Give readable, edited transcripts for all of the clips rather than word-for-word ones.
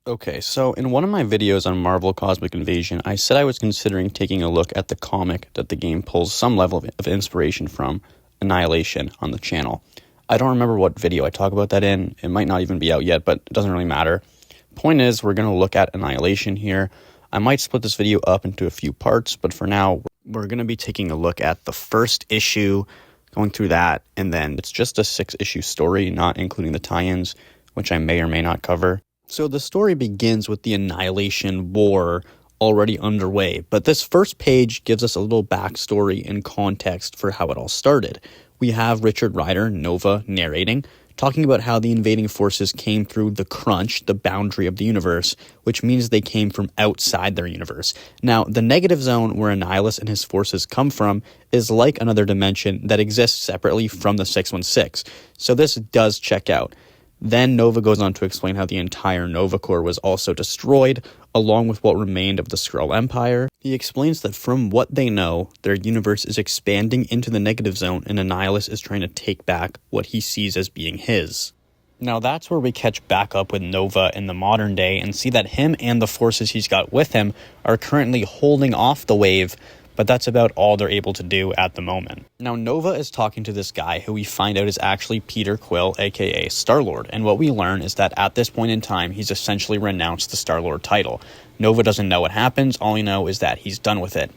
Okay, so in one of my videos on Marvel Cosmic Invasion, I said I was considering taking a look at the comic that the game pulls some level of inspiration from, Annihilation, on the channel. I don't remember what video I talk about that in. It might not even be out yet, but it doesn't really matter. Point is, we're going to look at Annihilation here. I might split this video up into a few parts, but for now, we're going to be taking a look at the first issue, going through that, and then it's just a 6-issue story, not including the tie-ins, which I may or may not cover. So the story begins with the Annihilation War already underway, but this first page gives us a little backstory and context for how it all started. We have Richard Rider, Nova, narrating, talking about how the invading forces came through the crunch, the boundary of the universe, which means they came from outside their universe. Now, the negative zone where Annihilus and his forces come from is like another dimension that exists separately from the 616, so this does check out. Then Nova goes on to explain how the entire Nova Corps was also destroyed, along with what remained of the Skrull Empire. He explains that from what they know, their universe is expanding into the negative zone, and Annihilus is trying to take back what he sees as being his. Now that's where we catch back up with Nova in the modern day and see that him and the forces he's got with him are currently holding off the wave, but that's about all they're able to do at the moment. Now, Nova is talking to this guy who we find out is actually Peter Quill, aka Star-Lord, and what we learn is that at this point in time, he's essentially renounced the Star-Lord title. Nova doesn't know what happens, all we know is that he's done with it.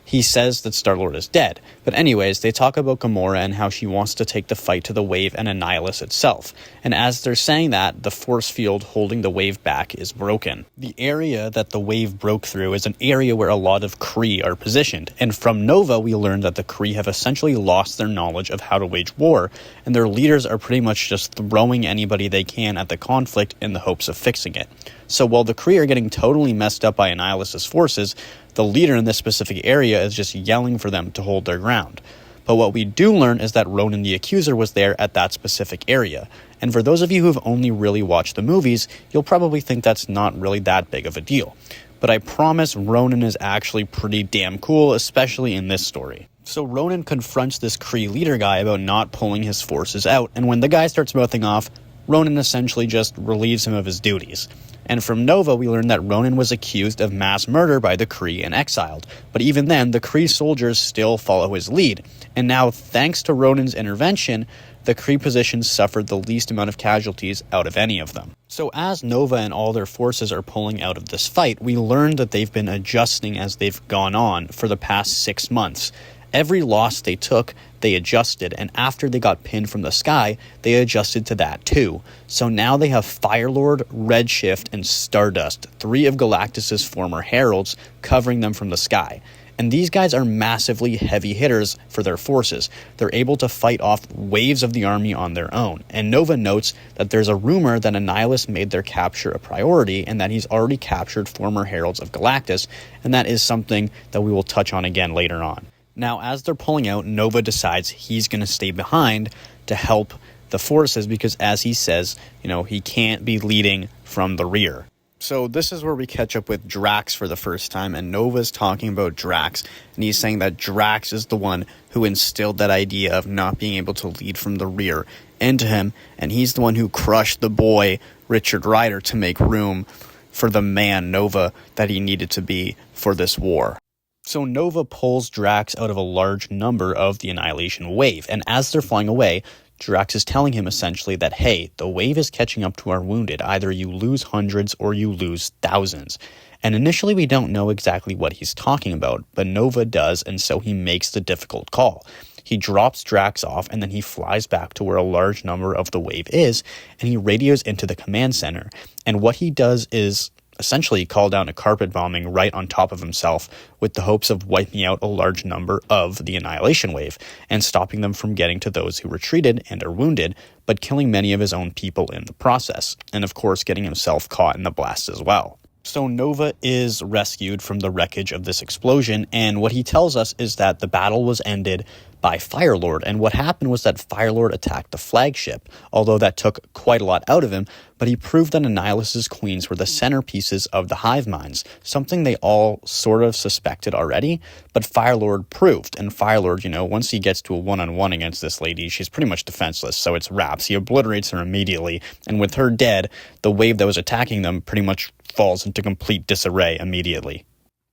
He says that Star-Lord is dead, but anyways, they talk about Gamora and how she wants to take the fight to the wave and Annihilus itself, and as they're saying that, the force field holding the wave back is broken. The area that the wave broke through is an area where a lot of Kree are positioned, and from Nova we learn that the Kree have essentially lost their knowledge of how to wage war, and their leaders are pretty much just throwing anybody they can at the conflict in the hopes of fixing it. So while the Kree are getting totally messed up by Annihilus' forces, the leader in this specific area is just yelling for them to hold their ground. But what we do learn is that Ronan the Accuser was there at that specific area. And for those of you who've only really watched the movies, you'll probably think that's not really that big of a deal. But I promise Ronan is actually pretty damn cool, especially in this story. So Ronan confronts this Kree leader guy about not pulling his forces out, and when the guy starts mouthing off, Ronan essentially just relieves him of his duties. And from Nova, we learn that Ronan was accused of mass murder by the Kree and exiled. But even then, the Kree soldiers still follow his lead. And now, thanks to Ronan's intervention, the Kree positions suffered the least amount of casualties out of any of them. So as Nova and all their forces are pulling out of this fight, we learn that they've been adjusting as they've gone on for the past 6 months. Every loss they took, they adjusted, and after they got pinned from the sky, they adjusted to that too. So now they have Firelord, Redshift, and Stardust, 3 of Galactus' former heralds, covering them from the sky. And these guys are massively heavy hitters for their forces. They're able to fight off waves of the army on their own. And Nova notes that there's a rumor that Annihilus made their capture a priority and that he's already captured former heralds of Galactus, and that is something that we will touch on again later on. Now, as they're pulling out, Nova decides he's going to stay behind to help the forces because, as he says, he can't be leading from the rear. So this is where we catch up with Drax for the first time, and Nova's talking about Drax, and he's saying that Drax is the one who instilled that idea of not being able to lead from the rear into him, and he's the one who crushed the boy, Richard Rider, to make room for the man, Nova, that he needed to be for this war. So Nova pulls Drax out of a large number of the Annihilation wave, and as they're flying away, Drax is telling him essentially that, hey, the wave is catching up to our wounded. Either you lose hundreds or you lose thousands. And initially we don't know exactly what he's talking about, but Nova does, and so he makes the difficult call. He drops Drax off, and then he flies back to where a large number of the wave is, and he radios into the command center. And what he does is essentially call down a carpet bombing right on top of himself with the hopes of wiping out a large number of the Annihilation wave and stopping them from getting to those who retreated and are wounded, but killing many of his own people in the process, and of course getting himself caught in the blast as well. So Nova is rescued from the wreckage of this explosion, and what he tells us is that the battle was ended, by Firelord, and what happened was that Firelord attacked the flagship, although that took quite a lot out of him, but he proved that Annihilus's queens were the centerpieces of the hive minds, something they all sort of suspected already, but Firelord proved, and Firelord, once he gets to a one-on-one against this lady, she's pretty much defenseless, so it's wraps. He obliterates her immediately, and with her dead, the wave that was attacking them pretty much falls into complete disarray immediately.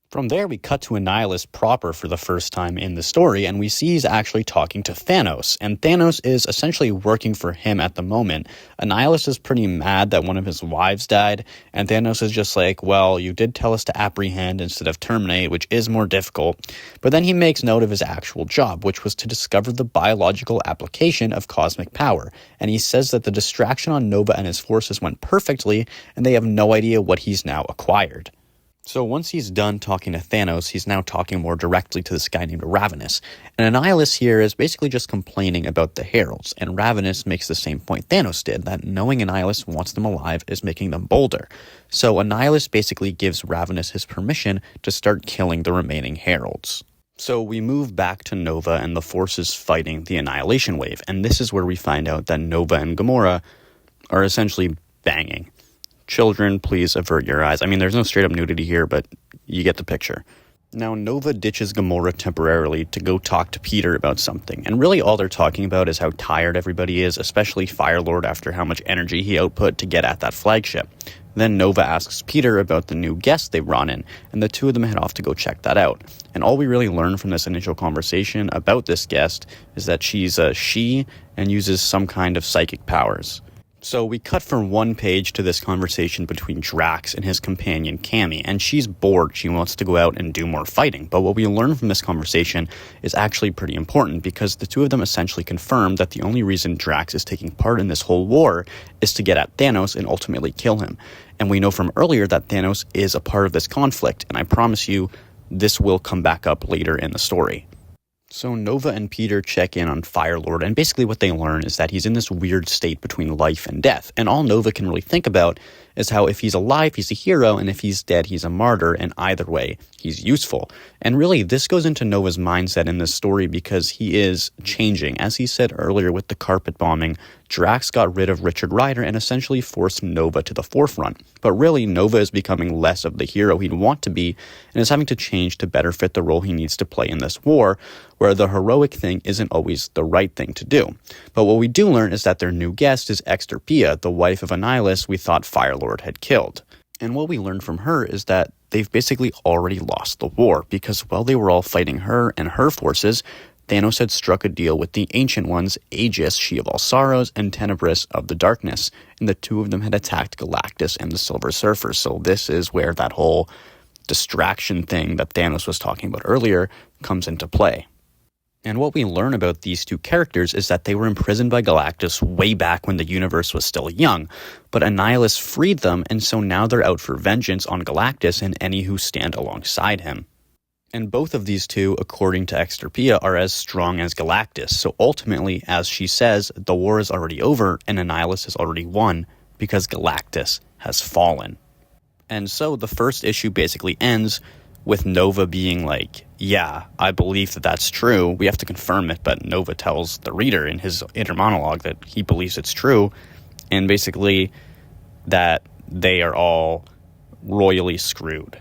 From there, we cut to Annihilus proper for the first time in the story, and we see he's actually talking to Thanos, and Thanos is essentially working for him at the moment. Annihilus is pretty mad that one of his wives died, and Thanos is just like, well, you did tell us to apprehend instead of terminate, which is more difficult, but then he makes note of his actual job, which was to discover the biological application of cosmic power, and he says that the distraction on Nova and his forces went perfectly, and they have no idea what he's now acquired. So once he's done talking to Thanos, he's now talking more directly to this guy named Ravenous. And Annihilus here is basically just complaining about the Heralds, and Ravenous makes the same point Thanos did, that knowing Annihilus wants them alive is making them bolder. So Annihilus basically gives Ravenous his permission to start killing the remaining Heralds. So we move back to Nova and the forces fighting the Annihilation wave, and this is where we find out that Nova and Gamora are essentially banging. Children, please avert your eyes. I mean, there's no straight-up nudity here, but you get the picture. Now, Nova ditches Gamora temporarily to go talk to Peter about something, and really all they're talking about is how tired everybody is, especially Firelord after how much energy he output to get at that flagship. Then Nova asks Peter about the new guest they brought in, and the two of them head off to go check that out. And all we really learn from this initial conversation about this guest is that she's a she and uses some kind of psychic powers. So we cut from one page to this conversation between Drax and his companion Cammy, and she's bored. She wants to go out and do more fighting. But what we learn from this conversation is actually pretty important, because the two of them essentially confirm that the only reason Drax is taking part in this whole war is to get at Thanos and ultimately kill him. And we know from earlier that Thanos is a part of this conflict, and I promise you this will come back up later in the story. So Nova and Peter check in on Firelord, and basically what they learn is that he's in this weird state between life and death, and all Nova can really think about is how if he's alive, he's a hero, and if he's dead, he's a martyr, and either way, he's useful. And really, this goes into Nova's mindset in this story because he is changing. As he said earlier with the carpet bombing, Drax got rid of Richard Rider and essentially forced Nova to the forefront. But really, Nova is becoming less of the hero he'd want to be, and is having to change to better fit the role he needs to play in this war, where the heroic thing isn't always the right thing to do. But what we do learn is that their new guest is Extirpia, the wife of Annihilus we thought Firelord had killed. And what we learn from her is that they've basically already lost the war, because while they were all fighting her and her forces, Thanos had struck a deal with the Ancient Ones, Aegis, She of All Sorrows, and Tenebris of the Darkness, and the two of them had attacked Galactus and the Silver Surfer. So this is where that whole distraction thing that Thanos was talking about earlier comes into play. And what we learn about these two characters is that they were imprisoned by Galactus way back when the universe was still young, but Annihilus freed them, and so now they're out for vengeance on Galactus and any who stand alongside him. And both of these two, according to Extirpia, are as strong as Galactus, so ultimately, as she says, the war is already over and Annihilus has already won because Galactus has fallen. And so the first issue basically ends with Nova being like, yeah, I believe that that's true. We have to confirm it, but Nova tells the reader in his inner monologue that he believes it's true, and basically that they are all royally screwed.